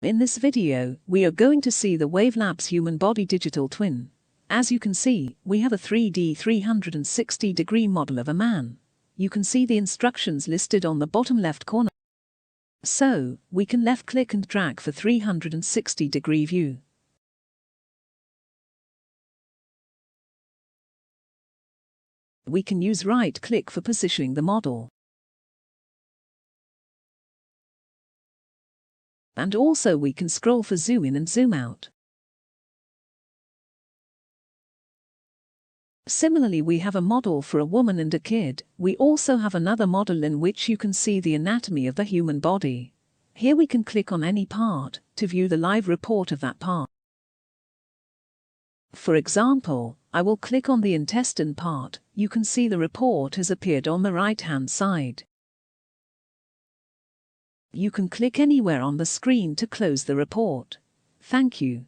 In this video, we are going to see the Wavelabs human body digital twin. As you can see, we have a 3D 360-degree model of a man. You can see the instructions listed on the bottom left corner. So, we can left-click and drag for 360-degree view. We can use right-click for positioning the model. And also we can scroll for zoom in and zoom out. Similarly, we have a model for a woman and a kid. We also have another model in which you can see the anatomy of the human body. Here we can click on any part to view the live report of that part. For example, I will click on the intestine part. You can see the report has appeared on the right-hand side. You can click anywhere on the screen to close the report. Thank you.